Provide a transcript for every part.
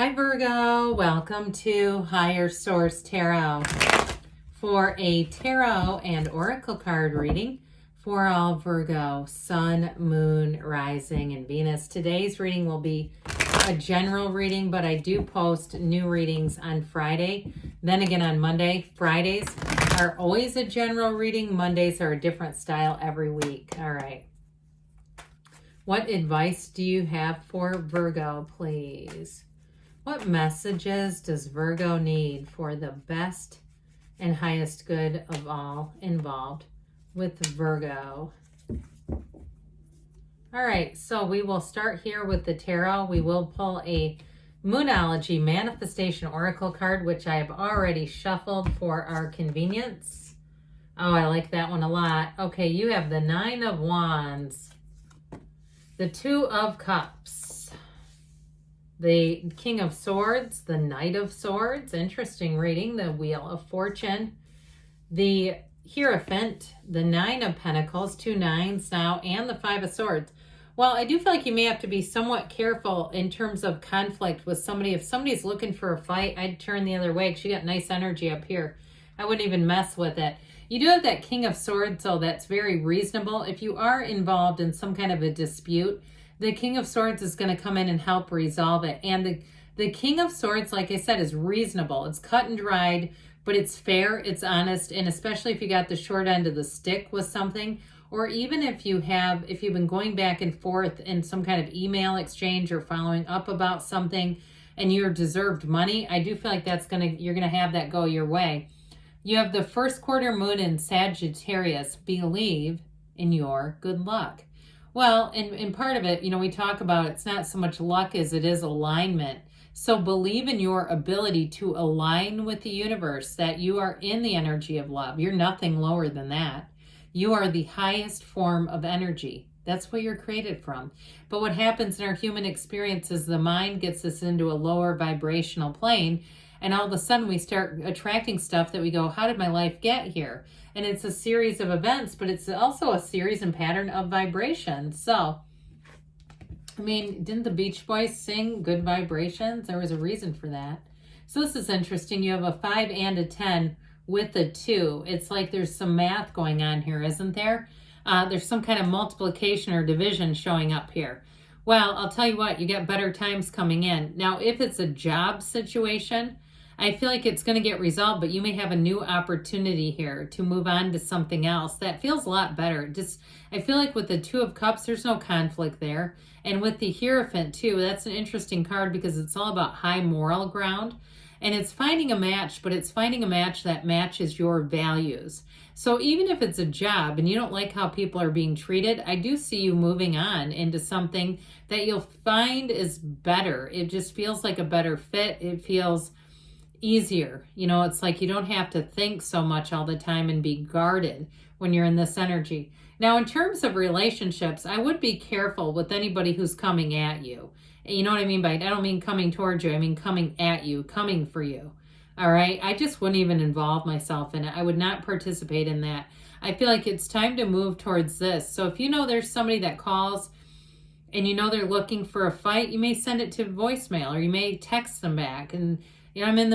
Hi Virgo, welcome to Higher Source Tarot for a tarot and oracle card reading for all Virgo, Sun, Moon, Rising, and Venus. Today's reading will be a general reading, but I do post new readings on Friday, then again on Monday. Fridays are always a general reading. Mondays are a different style every week. All right. What advice do you have for Virgo, please? What messages does Virgo need for the best and highest good of all involved with Virgo? All right, so we will start here with the tarot. We will pull a Moonology Manifestation Oracle card, which I have already shuffled for our convenience. Oh, I like that one a lot. Okay, you have the Nine of Wands, the Two of Cups, the King of Swords, the Knight of Swords, interesting reading, the Wheel of Fortune, the Hierophant, the Nine of Pentacles, 2 nines now, and the Five of Swords. Well, I do feel like you may have to be somewhat careful in terms of conflict with somebody. If somebody's looking for a fight, I'd turn the other way because you got nice energy up here. I wouldn't even mess with it. You do have that King of Swords, so that's very reasonable. If you are involved in some kind of a dispute, the King of Swords is going to come in and help resolve it. And the King of Swords, like I said, is reasonable. It's cut and dried, but it's fair, it's honest, and especially if you got the short end of the stick with something, or even if you've been going back and forth in some kind of email exchange or following up about something and you're deserved money, I do feel like you're going to have that go your way. You have the first quarter moon in Sagittarius. Believe in your good luck. Well, in part of it, we talk about it's not so much luck as it is alignment. So believe in your ability to align with the universe, that you are in the energy of love. You're nothing lower than that. You are the highest form of energy. That's what you're created from. But what happens in our human experience is the mind gets us into a lower vibrational plane, and all of a sudden we start attracting stuff that we go, how did my life get here? And it's a series of events, but it's also a series and pattern of vibrations. So, didn't the Beach Boys sing Good Vibrations? There was a reason for that. So this is interesting. You have a 5 and a 10 with a 2. It's like there's some math going on here, isn't there? There's some kind of multiplication or division showing up here. Well, I'll tell you what, you got better times coming in. Now, if it's a job situation, I feel like it's going to get resolved, but you may have a new opportunity here to move on to something else that feels a lot better. I feel like with the Two of Cups, there's no conflict there. And with the Hierophant too, that's an interesting card because it's all about high moral ground. And it's finding a match, but it's finding a match that matches your values. So even if it's a job and you don't like how people are being treated, I do see you moving on into something that you'll find is better. It just feels like a better fit. It feels easier. It's like you don't have to think so much all the time and be guarded when you're in this energy. Now, in terms of relationships, I would be careful with anybody who's coming at you. You know what I mean by it? I don't mean coming towards you. I mean coming at you, coming for you. All right? I just wouldn't even involve myself in it. I would not participate in that. I feel like it's time to move towards this. So if there's somebody that calls and they're looking for a fight, you may send it to voicemail or you may text them back and I'm in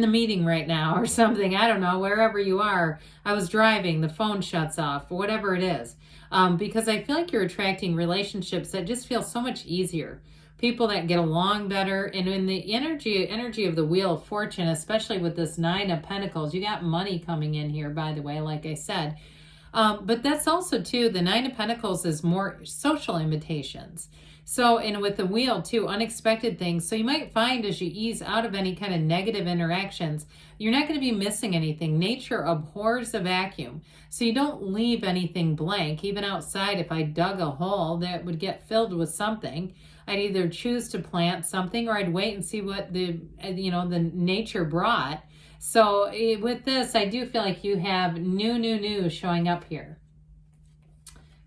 the meeting right now or something. I don't know, wherever you are. I was driving, the phone shuts off, whatever it is. Because I feel like you're attracting relationships that just feel so much easier. People that get along better. And in the energy of the Wheel of Fortune, especially with this Nine of Pentacles, you got money coming in here, by the way, like I said. But that's also, too, the Nine of Pentacles is more social invitations. So, and with the wheel too, unexpected things. So you might find as you ease out of any kind of negative interactions, you're not going to be missing anything. Nature abhors a vacuum. So you don't leave anything blank. Even outside, if I dug a hole that would get filled with something, I'd either choose to plant something or I'd wait and see what the nature brought. So with this, I do feel like you have new showing up here.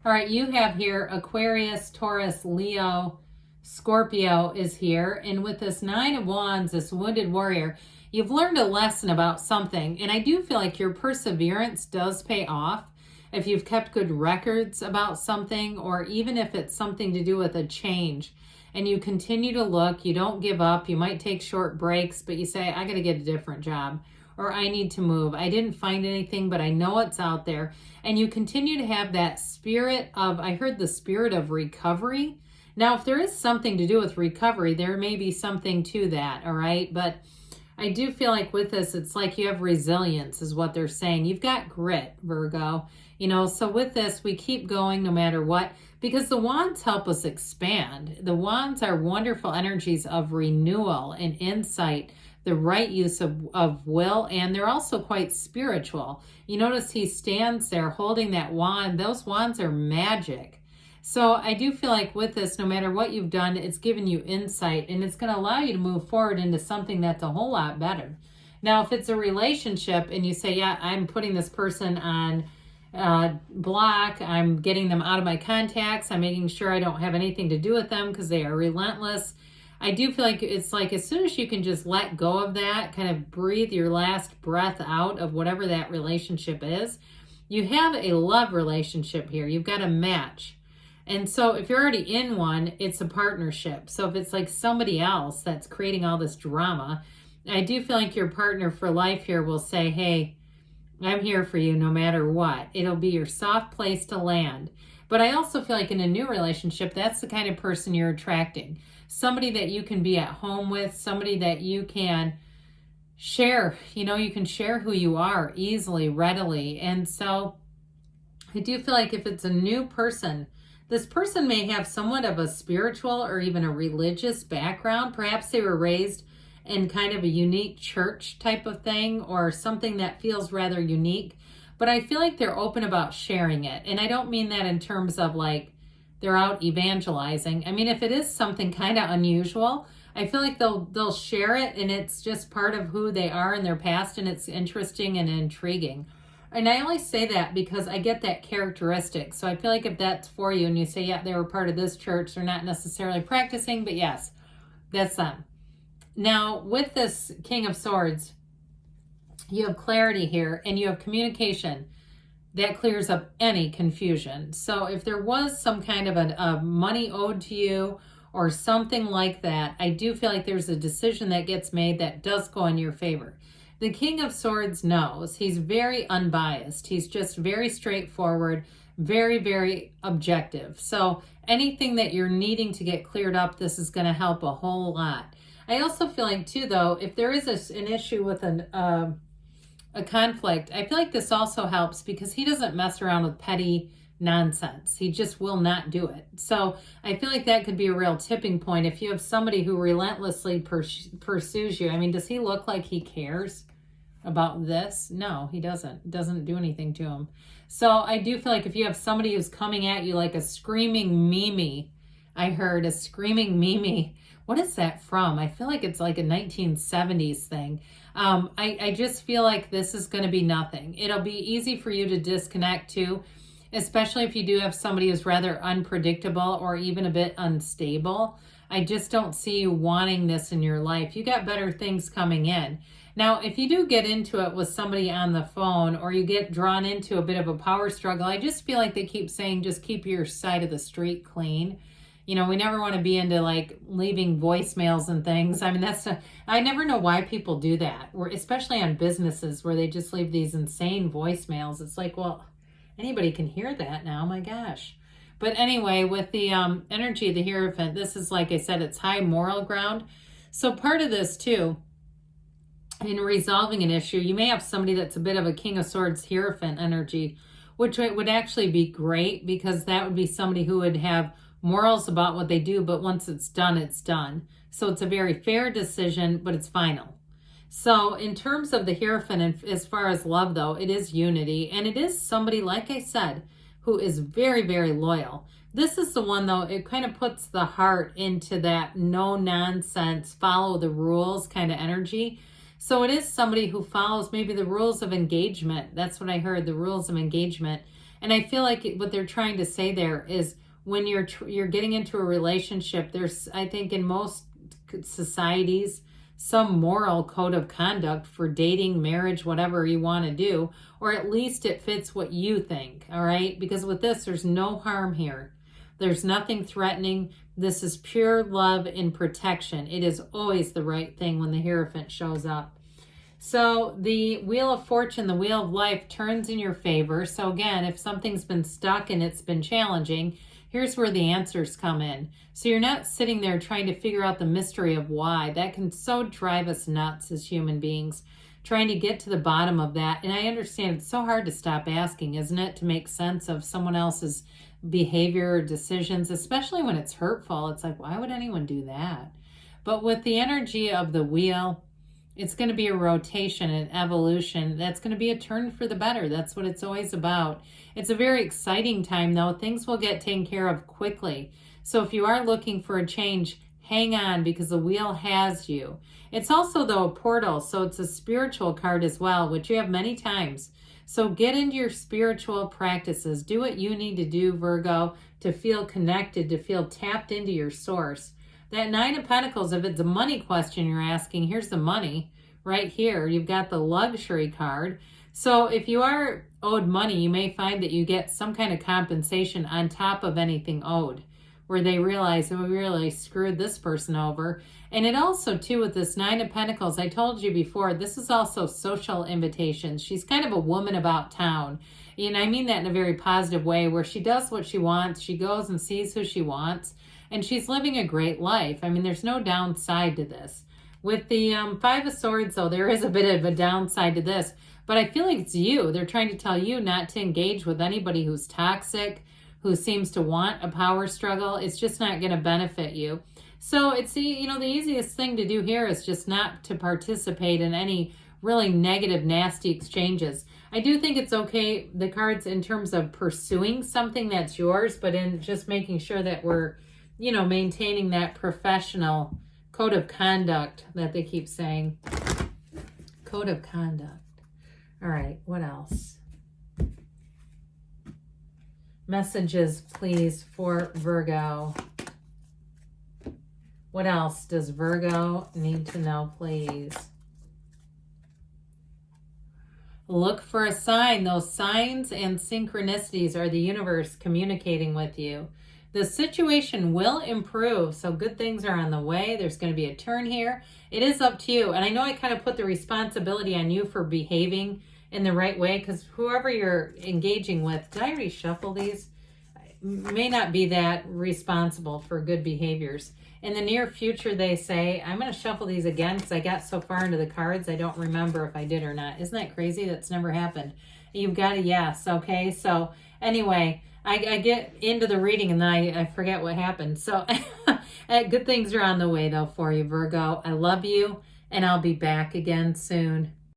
All right, you have here Aquarius, Taurus, Leo, Scorpio is here. And with this Nine of Wands, this wounded warrior, you've learned a lesson about something. And I do feel like your perseverance does pay off. If you've kept good records about something, or even if it's something to do with a change. and you continue to look. You don't give up. You might take short breaks, but you say, I got to get a different job, or I need to move. I didn't find anything, but I know it's out there. And you continue to have that spirit of, I heard the spirit of recovery. Now, if there is something to do with recovery, there may be something to that, all right? But I do feel like with this, it's like you have resilience is what they're saying. You've got grit, Virgo. You know, so with this, we keep going no matter what, because the wands help us expand. The wands are wonderful energies of renewal and insight, the right use of will, and they're also quite spiritual. You notice he stands there holding that wand. Those wands are magic. So I do feel like with this, no matter what you've done, it's given you insight, and it's going to allow you to move forward into something that's a whole lot better. Now, if it's a relationship and you say, yeah, I'm putting this person on block, I'm getting them out of my contacts, I'm making sure I don't have anything to do with them because they are relentless. I do feel like it's like as soon as you can just let go of that, kind of breathe your last breath out of whatever that relationship is, you have a love relationship here. You've got a match. And so if you're already in one, it's a partnership. So if it's like somebody else that's creating all this drama, I do feel like your partner for life here will say, hey, I'm here for you no matter what. It'll be your soft place to land. But I also feel like in a new relationship, that's the kind of person you're attracting. Somebody that you can be at home with, somebody that you can share, you know, you can share who you are easily, readily. And so I do feel like if it's a new person, this person may have somewhat of a spiritual or even a religious background. Perhaps they were raised in kind of a unique church type of thing or something that feels rather unique. But I feel like they're open about sharing it. And I don't mean that in terms of like they're out evangelizing. I mean, if it is something kind of unusual, I feel like they'll share it, and it's just part of who they are in their past, and it's interesting and intriguing. And I only say that because I get that characteristic. So I feel like if that's for you and you say, yeah, they were part of this church, they're not necessarily practicing, but yes, that's them. Now, with this King of Swords, you have clarity here and you have communication that clears up any confusion. So if there was some kind of a money owed to you or something like that, I do feel like there's a decision that gets made that does go in your favor. The King of Swords knows. He's very unbiased. He's just very straightforward, very, very objective. So anything that you're needing to get cleared up, this is going to help a whole lot. I also feel like, too, though, if there is an issue with a conflict, I feel like this also helps because he doesn't mess around with petty nonsense. He just will not do it. So I feel like that could be a real tipping point if you have somebody who relentlessly pursues you. I mean, does he look like he cares about this? No, he doesn't. It doesn't do anything to him. So I do feel like if you have somebody who's coming at you like a screaming Mimi, I heard a screaming Mimi. What is that from? I feel like it's like a 1970s thing. I just feel like this is going to be nothing. It'll be easy for you to disconnect too, especially if you do have somebody who's rather unpredictable or even a bit unstable. I just don't see you wanting this in your life. You got better things coming in. Now, if you do get into it with somebody on the phone or you get drawn into a bit of a power struggle, I just feel like they keep saying just keep your side of the street clean. You know, we never want to be into like leaving voicemails and things. I mean, I never know why people do that, or especially on businesses where they just leave these insane voicemails. It's like, well, anybody can hear that now. My gosh. But anyway, with the energy of the Hierophant, this is, like I said, it's high moral ground. So part of this too, in resolving an issue, you may have somebody that's a bit of a King of Swords Hierophant energy, which would actually be great because that would be somebody who would have morals about what they do, but once it's done, it's done. So it's a very fair decision, but it's final. So in terms of the Hierophant, as far as love though, it is unity, and it is somebody, like I said, who is very, very loyal. This is the one though, it kind of puts the heart into that no nonsense, follow the rules kind of energy. So it is somebody who follows maybe the rules of engagement. That's what I heard, the rules of engagement. And I feel like what they're trying to say there is when you're getting into a relationship, there's, I think in most societies, some moral code of conduct for dating, marriage, whatever you want to do, or at least it fits what you think, all right? Because with this, there's no harm here. There's nothing threatening. This is pure love and protection. It is always the right thing when the Hierophant shows up. So the Wheel of Fortune, the Wheel of Life, turns in your favor. So again, if something's been stuck and it's been challenging, here's where the answers come in. So you're not sitting there trying to figure out the mystery of why. That can so drive us nuts as human beings, trying to get to the bottom of that. And I understand it's so hard to stop asking, isn't it, to make sense of someone else's behavior or decisions, especially when it's hurtful. It's like, why would anyone do that? But with the energy of the wheel, it's going to be a rotation, an evolution. That's going to be a turn for the better. That's what it's always about. It's a very exciting time, though. Things will get taken care of quickly. So if you are looking for a change, hang on, because the wheel has you. It's also, though, a portal, so it's a spiritual card as well, which you have many times. So get into your spiritual practices. Do what you need to do, Virgo, to feel connected, to feel tapped into your source. That Nine of Pentacles, if it's a money question you're asking, here's the money right here. You've got the luxury card. So if you are owed money, you may find that you get some kind of compensation on top of anything owed, where they realize, oh, we really screwed this person over. And it also, too, with this Nine of Pentacles, I told you before, this is also social invitations. She's kind of a woman about town. And I mean that in a very positive way, where she does what she wants. She goes and sees who she wants. And she's living a great life. I mean, there's no downside to this. With the Five of Swords, though, there is a bit of a downside to this. But I feel like it's you. They're trying to tell you not to engage with anybody who's toxic, who seems to want a power struggle. It's just not going to benefit you. So it's the easiest thing to do here is just not to participate in any really negative, nasty exchanges. I do think it's okay, the cards, in terms of pursuing something that's yours, but in just making sure that we're, maintaining that professional code of conduct that they keep saying. Code of conduct. All right, what else? Messages, please, for Virgo. What else does Virgo need to know, please? Look for a sign. Those signs and synchronicities are the universe communicating with you. The situation will improve, so good things are on the way. There's going to be a turn here. It is up to you. And I know I kind of put the responsibility on you for behaving in the right way, because whoever you're engaging with, did I already shuffle these? May not be that responsible for good behaviors. In the near future, they say, I'm going to shuffle these again because I got so far into the cards, I don't remember if I did or not. Isn't that crazy? That's never happened. You've got a yes, okay? So anyway, I get into the reading and then I forget what happened. So good things are on the way, though, for you, Virgo. I love you, and I'll be back again soon.